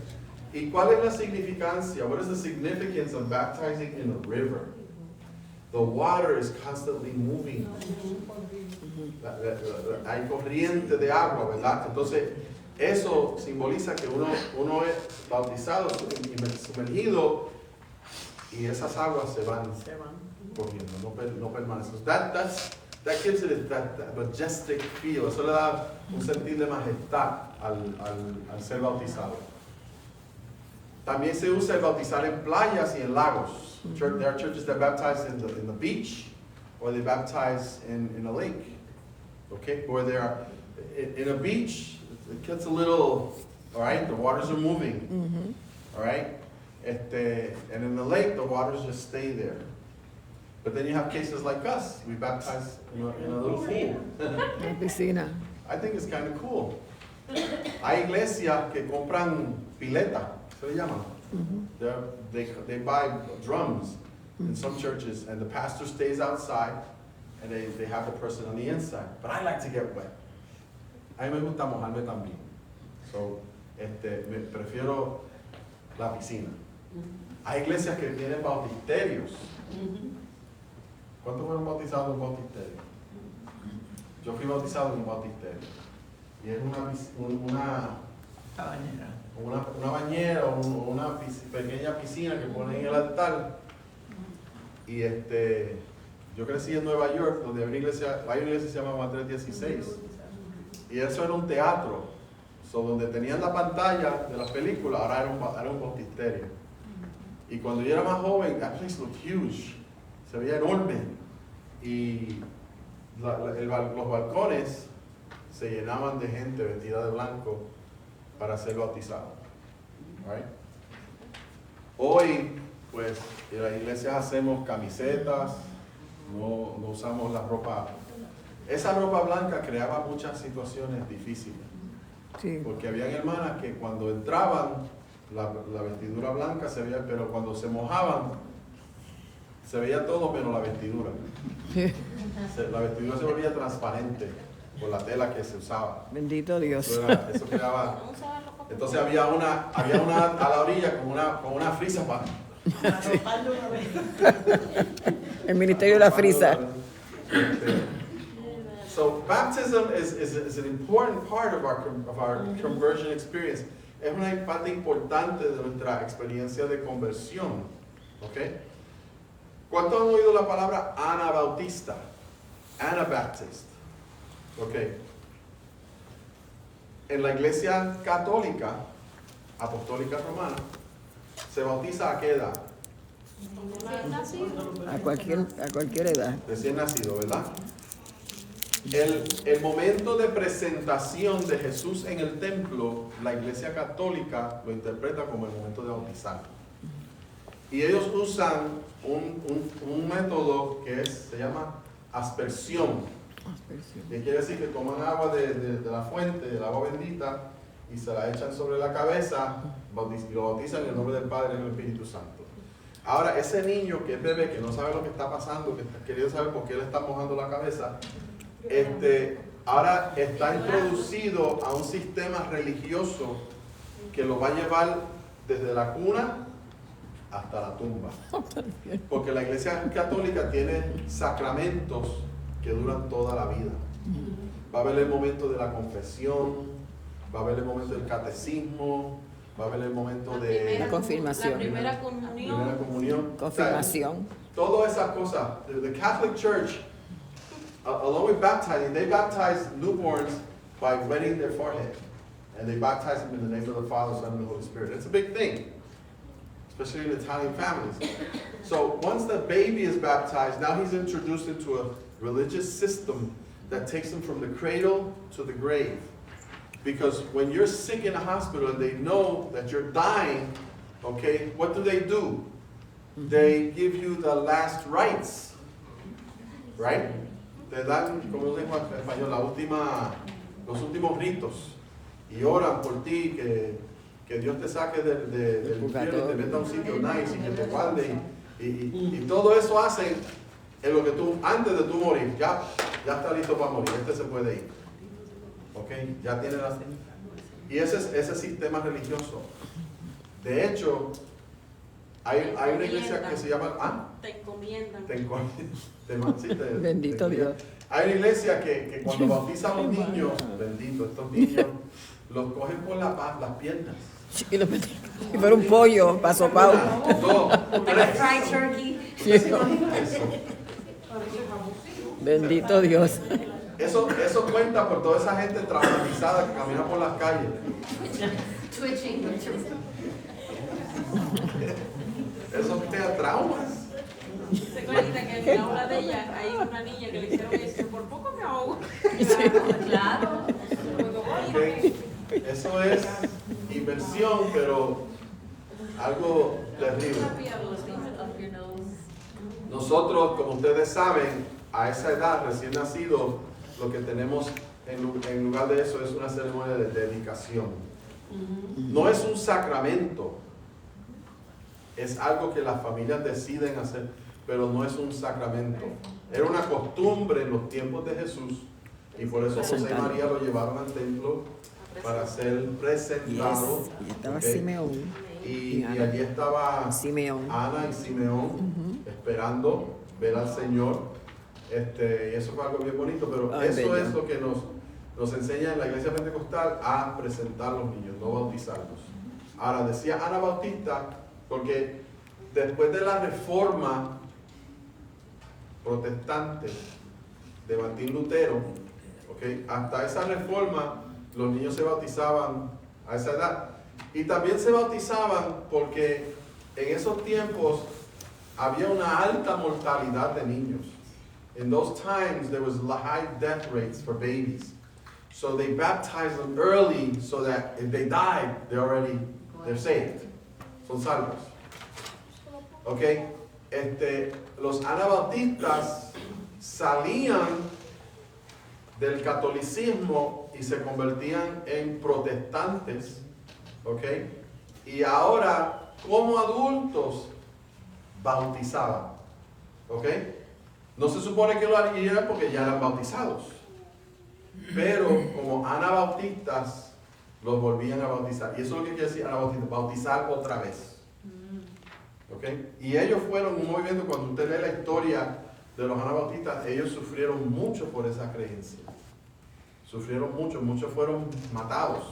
¿Y cuál es la significancia? What is the significance of baptizing in a river? The water is constantly moving. Hay corriente de agua, ¿verdad? Entonces, eso simboliza que uno es bautizado, sumergido, y esas aguas se van corriendo, no permanecen. That gives it that majestic feel. Eso le da un sentir de majestad al ser bautizado. También se usa el bautizar en playas y en lagos. There are churches that baptize in the beach, or they baptize in a lake. Okay, where they are in a beach, it gets a little, all right, the waters are moving, all right, and in the lake, the waters just stay there. But then you have cases like us. We baptize in a little pool. La piscina. I think it's kind of cool. Hay iglesias que compran pileta, se le llama. They buy drums in some churches, and the pastor stays outside, and they have the person on the inside. But I like to get wet. A mí me gusta mojarme también. So, me prefiero la piscina. Hay iglesias que tienen bautisterios. ¿Cuántos fueron bautizados en un bautisterio? Yo fui bautizado en un bautisterio. Y es una bañera o una pequeña piscina que ponen en el altar. Y yo crecí en Nueva York, donde hay una iglesia que se llama Juan 3:16. Y eso era un teatro. So, donde tenían la pantalla de las películas, ahora era un bautisterio. Y cuando yo era más joven, that place looked huge. Se veía enorme. Y los balcones se llenaban de gente vestida de blanco para ser bautizado. Right? Hoy, pues, en las iglesias hacemos camisetas, no usamos la ropa. Esa ropa blanca creaba muchas situaciones difíciles. Sí. Porque habían hermanas que cuando entraban, la vestidura blanca se veía, pero cuando se mojaban, se veía todo menos la vestidura. La vestidura se volvía transparente por la tela que se usaba. Bendito Dios. Eso creaba. Entonces había una a la orilla con una frisa para. El ministerio de la frisa. So baptism is an important part of our conversion experience. Es una parte importante de nuestra experiencia de conversión. Okay? ¿Cuántos han oído la palabra Anabautista? Anabaptist. Ok. En la iglesia católica, apostólica romana, se bautiza ¿a qué edad? Recién nacido. A cualquier edad. Recién nacido, ¿verdad? El momento de presentación de Jesús en el templo, la iglesia católica lo interpreta como el momento de bautizar. Y ellos usan un método que se llama aspersión. Que quiere decir que toman agua de la fuente, del agua bendita, y se la echan sobre la cabeza y lo bautizan en el nombre del Padre y del Espíritu Santo. Ahora, ese niño que es bebé, que no sabe lo que está pasando, que está queriendo saber por qué le está mojando la cabeza, ahora está introducido a un sistema religioso que lo va a llevar desde la cuna hasta la tumba. Porque la iglesia católica tiene sacramentos que duran toda la vida. Va a haber el momento de la confesión, va a haber el momento del catecismo, va a haber el momento de La confirmación. La primera comunión. comunión. Confirmación. O sea, todas esas cosas. The Catholic Church, along with baptizing, they baptize newborns by wetting their forehead. And they baptize them in the name of the Father, Son, and the Holy Spirit. It's a big thing, especially in Italian families. So once the baby is baptized, now he's introduced into a religious system that takes him from the cradle to the grave. Because when you're sick in a hospital and they know that you're dying, okay, what do? They give you the last rites, right? Te dan, como digo en español, los últimos ritos. Y oran por ti, que Dios te saque del infierno y te meta a un sitio nice y que te guarde. Y todo eso hacen en lo que tú, antes de tú morir, ya está listo para morir, se puede ir. ¿Ok? Ya tiene la... Y ese sistema religioso. De hecho, hay una iglesia que se llama... ¿Ah? Te encomiendan. Bendito Dios. Hay una iglesia que cuando bautiza a los niños, bendito, estos niños, los cogen por las piernas. Y por un pollo, paso pau. Dos, tres. Fried turkey. Eso. Bendito Dios. Eso cuenta por toda esa gente traumatizada que camina por las calles. Twitching. Eso crea traumas. Se cuenta que en la aula de ella hay una niña que le hicieron eso, por poco me ahogo. Claro. Okay. Eso es inversión, pero algo terrible. Nosotros, como ustedes saben, a esa edad, recién nacido, lo que tenemos en lugar de eso es una ceremonia de dedicación. No es un sacramento, es algo que las familias deciden hacer, pero no es un sacramento. Era una costumbre en los tiempos de Jesús, y por eso José y María lo llevaron al templo para ser presentado. Yes. Y estaba Okay. Simeón. Y allí estaba Simeón. Ana y Simeón esperando ver al Señor. Y eso fue algo bien bonito, pero Ay, eso bello. es lo que nos enseña en la iglesia pentecostal a presentar a los niños, no bautizarlos. Ahora, decía Ana Bautista, porque después de la reforma protestante de Martín Lutero, ¿okay? Hasta esa reforma los niños se bautizaban a esa edad. Y también se bautizaban porque en esos tiempos había una alta mortalidad de niños. In those times, there was high death rates for babies. So they baptized them early so that if they died, they're saved. Son salvos. Okay? Los anabautistas salían del catolicismo y se convertían en protestantes. Okay? Y ahora, como adultos, bautizaban. Okay? No se supone que lo harían porque ya eran bautizados. Pero como anabautistas, los volvían a bautizar. Y eso es lo que quiere decir anabautista, bautizar otra vez. ¿Okay? Y ellos fueron un movimiento, cuando usted lee la historia de los anabautistas, ellos sufrieron mucho por esa creencia. Sufrieron mucho, muchos fueron matados.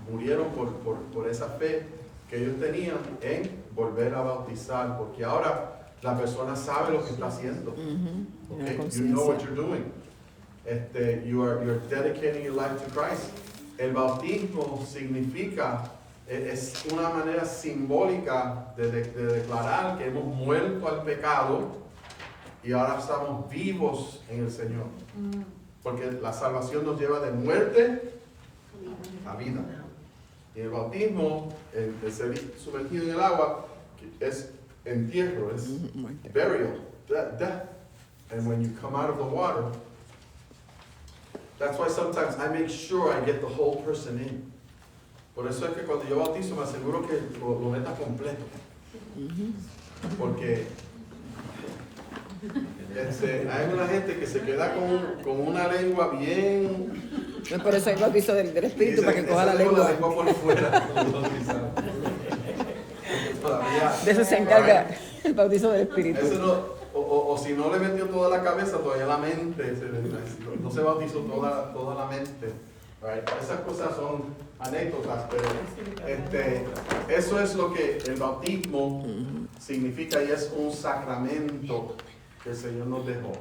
Murieron por esa fe que ellos tenían en volver a bautizar. Porque ahora la persona sabe lo que está haciendo. Ujú. Una Okay? You know what conciencia. you're doing. You're dedicating your life to Christ. El bautismo significa, es una manera simbólica de declarar que hemos muerto al pecado y ahora estamos vivos en el Señor. Porque la salvación nos lleva de muerte a vida. Y el bautismo, el ser sumergido en el agua, es entierro, es Muerte. burial, death. And when you come out of the water, that's why sometimes I make sure I get the whole person in. Por eso es que cuando yo bautizo me aseguro que lo meta completo. Porque hay una gente que se queda con una lengua bien... No, por eso hay bautizo del Espíritu, para que coja la esa lengua. por fuera. Todavía. De eso se encarga el bautizo del Espíritu. Eso no, o si no le metió toda la cabeza, todavía la mente, no se bautizó toda la mente. Right? Esas cosas son anécdotas, pero eso es lo que el bautismo significa y es un sacramento que el Señor nos dejó.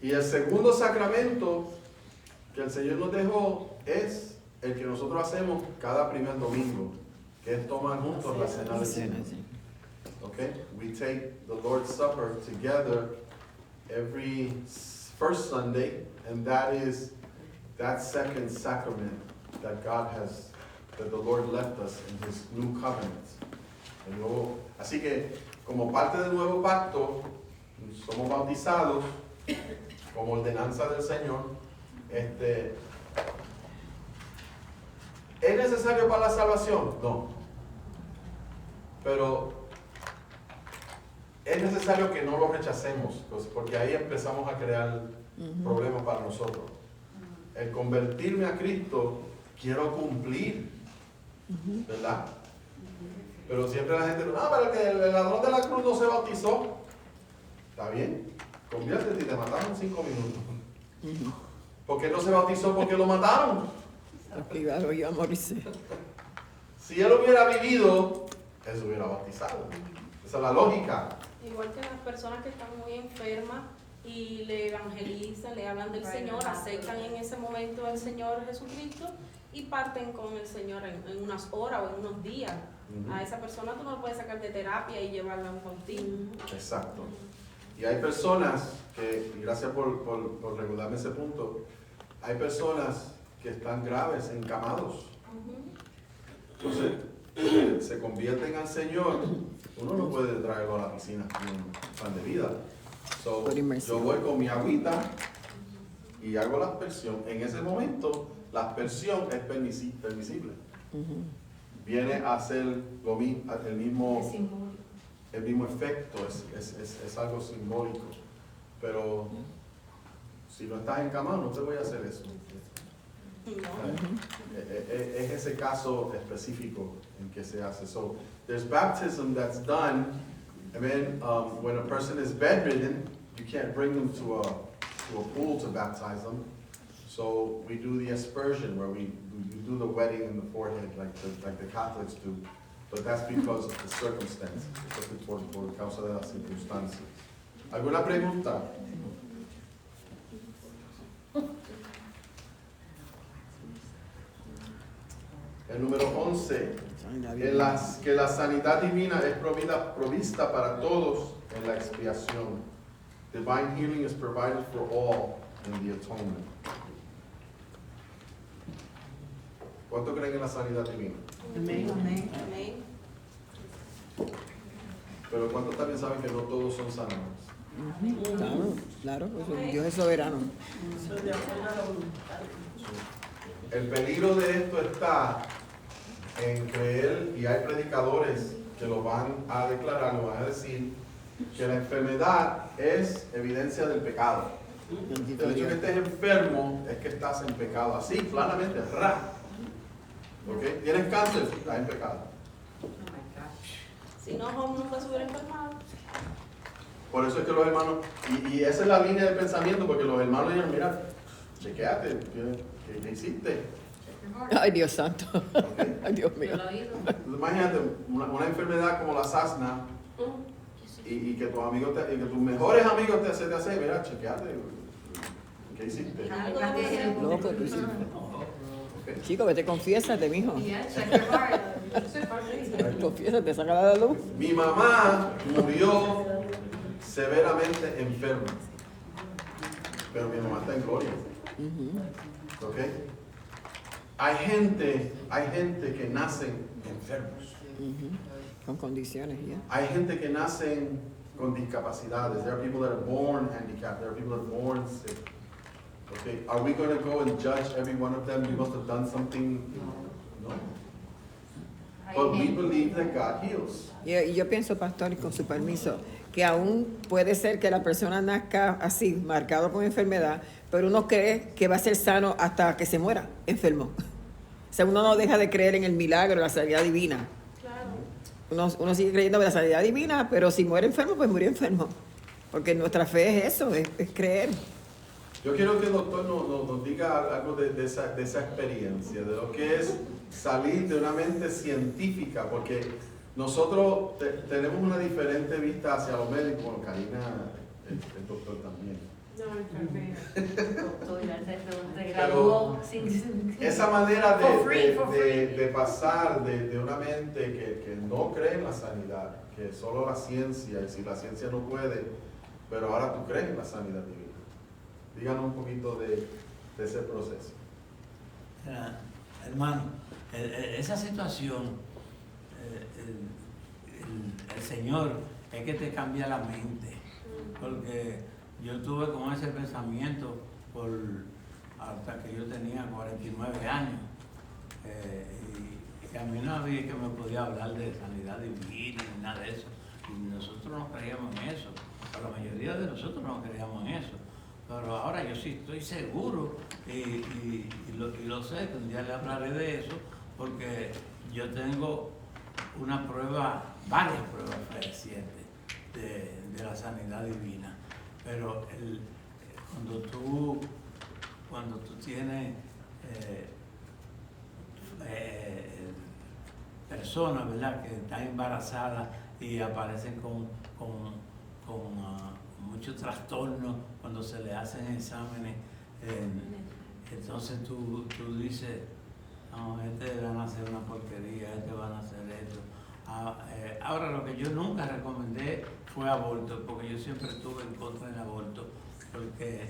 Y el segundo sacramento que el Señor nos dejó es el que nosotros hacemos cada primer domingo, que es tomar juntos la cena del Señor. Okay? We take the Lord's Supper together every first Sunday, and that is that second sacrament that that the Lord left us in His new covenant. Así que, como parte del nuevo pacto, somos bautizados como ordenanza del Señor. ¿Es necesario para la salvación? No. Pero es necesario que no lo rechacemos, pues, porque ahí empezamos a crear problemas para nosotros. El convertirme a Cristo, quiero cumplir, ¿verdad? Pero siempre la gente, pero que el ladrón de la cruz no se bautizó. Está bien, conviértete y te mataron en 5 minutos. ¿Por qué no se bautizó? Porque lo mataron. Porque iba a morirse. Si él hubiera vivido, él se hubiera bautizado. Esa es la lógica. Igual que las personas que están muy enfermas y le evangelizan, le hablan del Señor, aceptan en ese momento al Señor Jesucristo y parten con el Señor en unas horas o en unos días. A esa persona tú no lo puedes sacar de terapia y llevarla a un bautismo. Exacto. Y hay personas que, y gracias por regularme ese punto, hay personas que están graves, encamados. Entonces, se convierten al Señor, uno no puede traerlo a la piscina con un pan de vida. So, yo voy con mi agüita y hago la aspersión. En ese momento, la aspersión es permisible. Viene a hacer el mismo efecto, es algo simbólico. Pero si no estás encamado, no te voy a hacer eso. Es ese caso específico en que se hace. So, there's baptism that's done, and then when a person is bedridden, you can't bring them to a pool to baptize them. So we do the aspersion, where we do the wetting in the forehead like the Catholics do. But that's because of the circumstance, por causa de las circunstancias. ¿Alguna pregunta? El número 11, que la sanidad divina es provista para todos en la expiación. Divine healing is provided for all in the atonement. ¿Cuánto creen en la sanidad divina? Amén. Amén. Pero ¿cuántos también saben que no todos son sanados? Claro, pues Dios es soberano. Eso es de acuerdo a la voluntad. El peligro de esto está en creer, y hay predicadores que lo van a declarar, lo van a decir, que la enfermedad es evidencia del pecado. El hecho de que estés enfermo es que estás en pecado. Así, claramente, ¿Ok? ¿Tienes cáncer? Estás en pecado. Si no, Job nunca se hubiera enfermado. Por eso es que los hermanos, y esa es la línea de pensamiento, porque los hermanos dijeron, mira, chequéate, ¿qué hiciste? Ay, Dios santo. ¿Okay? Ay, Dios mío. Entonces, imagínate, una enfermedad como la asma y que tus amigos y que tus mejores amigos te hacen, mira, chequeate, ¿qué hiciste? Algo debe ser. No, que tú hiciste. Ok. Chico, vete, confiésate, mijo. Yeah, check your heart. Eso es parte de- Confiésate, saca la luz. Mi mamá murió severamente enferma, pero mi mamá está en gloria. ¿Ok? Hay gente que nacen enfermos. Con condiciones, ya. Hay gente que nacen con discapacidades. There are people that are born handicapped. There are people that are born sick. Okay, are we going to go and judge every one of them? You must have done something. No. But we believe that God heals. Y yo pienso, pastor, y con su permiso, que aún puede ser que la persona nazca así, marcado con enfermedad, pero uno cree que va a ser sano hasta que se muera enfermo. O sea, uno no deja de creer en el milagro, la sanidad divina. Claro. Uno sigue creyendo en la sanidad divina, pero si muere enfermo, pues murió enfermo. Porque nuestra fe es eso, es creer. Yo quiero que el doctor nos diga algo de esa experiencia, de lo que es salir de una mente científica, porque nosotros tenemos una diferente vista hacia los médicos. Bueno, Karina, el doctor también. No, enfermera. Doctora, se graduó sin... Esa manera For free, for de pasar de una mente que no cree en la sanidad, que solo la ciencia, y si la ciencia no puede, pero ahora tú crees en la sanidad divina. Díganos un poquito de ese proceso. Hermano, esa situación, el Señor es que te cambia la mente, porque yo tuve con ese pensamiento hasta que yo tenía 49 años, y que a mí no había que me podía hablar de sanidad divina ni nada de eso, y nosotros no creíamos en eso, la mayoría de nosotros no creíamos en eso. Pero ahora yo sí estoy seguro y lo sé, que un día le hablaré de eso, porque yo tengo varias pruebas fehacientes de la sanidad divina. Pero cuando tú tienes personas, ¿verdad?, que están embarazadas y aparecen con muchos trastornos cuando se le hacen exámenes, entonces tú dices, no, van a hacer una porquería, van a hacer esto. Ahora, lo que yo nunca recomendé fue aborto, porque yo siempre estuve en contra del aborto, porque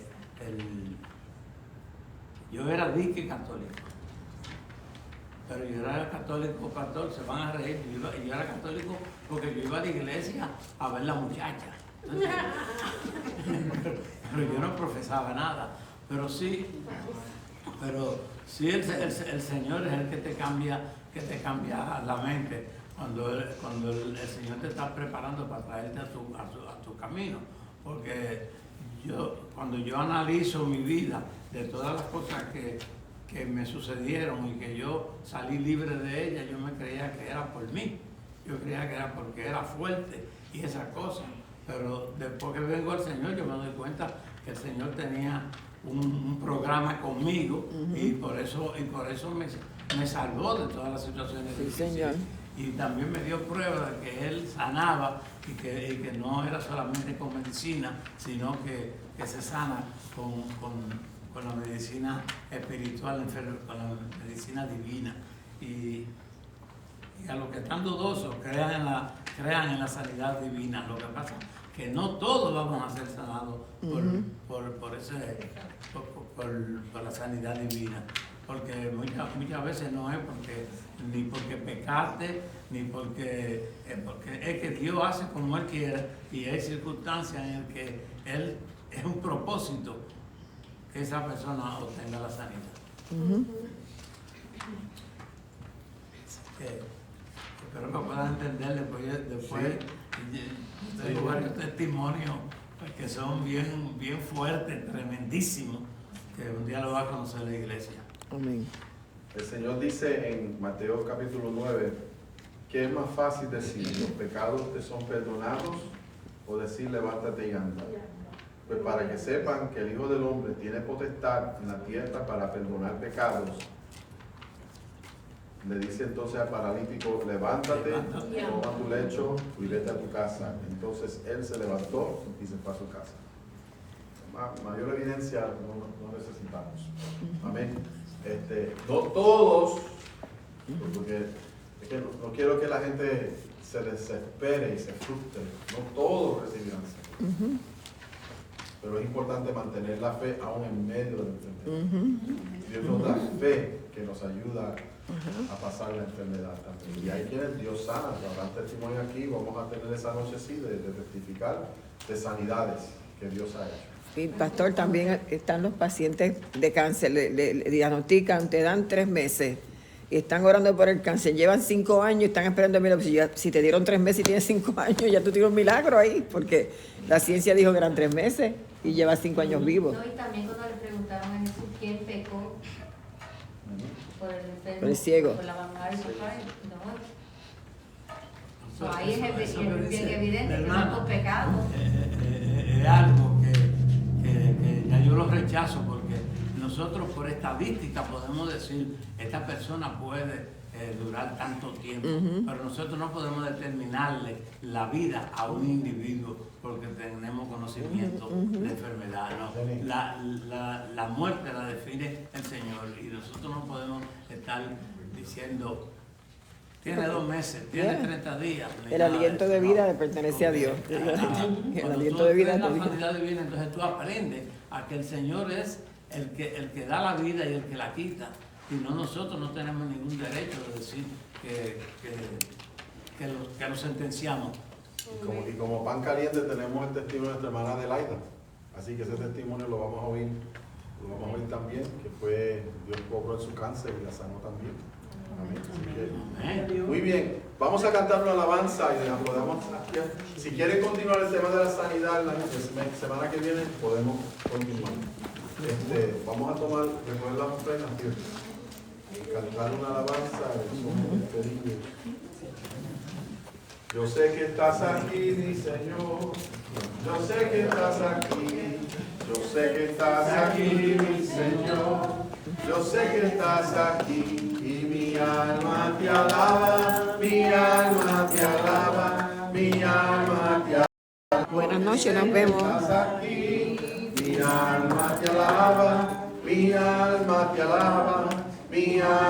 yo era dique católico, pero yo era católico pastor, se van a reír, yo era católico porque yo iba a la iglesia a ver la muchacha. Pero yo no profesaba nada, pero sí el Señor es el que te cambia la mente cuando el Señor te está preparando para traerte a tu camino, porque cuando yo analizo mi vida de todas las cosas que me sucedieron y que yo salí libre de ellas, yo me creía que era por mí, yo creía que era porque era fuerte y esas cosas. Pero después que vengo al Señor, yo me doy cuenta que el Señor tenía un programa conmigo, y por eso me salvó de todas las situaciones Sí, difíciles. Señor. Y también me dio prueba de que Él sanaba y que no era solamente con medicina, sino que se sana con la medicina espiritual, con la medicina divina. Y a los que están dudosos, crean en la sanidad divina. Lo que pasa es que no todos vamos a ser sanados por la sanidad divina, porque muchas veces no es ni porque pecaste, ni porque es que Dios hace como Él quiere, y hay circunstancias en las que Él es un propósito que esa persona obtenga la sanidad. Espero que puedan entender después. Tengo varios testimonios que son bien fuertes, tremendísimos, que un día lo va a conocer la iglesia. Amén. El Señor dice en Mateo capítulo 9 que es más fácil decir los pecados te son perdonados o decir levántate y anda. Pues para que sepan que el Hijo del Hombre tiene potestad en la tierra para perdonar pecados, le dice entonces al paralítico, levántate, Levántate. toma tu lecho y vete a tu casa. Entonces él se levantó y se fue a su casa. Mayor evidencia no necesitamos. Amén. No todos, porque es que no quiero que la gente se desespere y se frustre. No todos recibirán salud. Pero es importante mantener la fe aún en medio de la enfermedad. Dios nos da fe que nos ayuda a pasar la enfermedad también. Y hay quienes Dios sana. Habrán testimonio aquí. Vamos a tener esa noche sí de testificar de sanidades que Dios ha hecho. Y pastor, también están los pacientes de cáncer, le diagnostican, te dan 3 meses y están orando por el cáncer, llevan 5 años y están esperando el milagro. Si te dieron 3 meses y tienes 5 años, ya tú tienes un milagro ahí, porque la ciencia dijo que eran 3 meses y llevas 5 años vivo. No, y también cuando le preguntaron a Jesús quién pecó por el enfermo, Por el ciego. por la mamá de su padre, no. Eso- Ahí es eso que bien dice, evidente que hermana, son pecados. Es algo que ya yo lo rechazo, porque nosotros por estadística podemos decir, esta persona puede durar tanto tiempo, pero nosotros no podemos determinarle la vida a un individuo porque tenemos conocimiento de enfermedad, ¿no? La muerte la define el Señor y nosotros no podemos estar diciendo tiene 2 meses, tiene 30 días. ni El nada aliento eso, de no. vida le pertenece a Dios. Porque, El cuando aliento tú de vida tienes de la Dios. sanidad divina, entonces tú aprendes a que el Señor es el que da la vida y el que la quita. Y no, nosotros no tenemos ningún derecho de decir que lo sentenciamos. Y como pan caliente tenemos el testimonio de nuestra hermana Adelaida. Así que ese testimonio lo vamos a oír también, que fue Dios cobró en su cáncer y la sanó también. Amén. Así que, Amén. muy bien, vamos a cantar una alabanza y la podemos. Si quieren continuar el tema de la sanidad la semana que viene, podemos continuar. Vamos a tomar, recoger las ofrendas y cantar una alabanza y somos despedidos. Yo sé que estás aquí, mi Señor. Yo sé que estás aquí. Yo sé que estás aquí, mi Señor. Yo sé que estás aquí. Y mi alma te alaba. Mi alma te alaba. Mi alma te alaba. Buenas noches, nos vemos. Estás aquí. Mi alma te alaba. Mi alma te alaba. Mi alma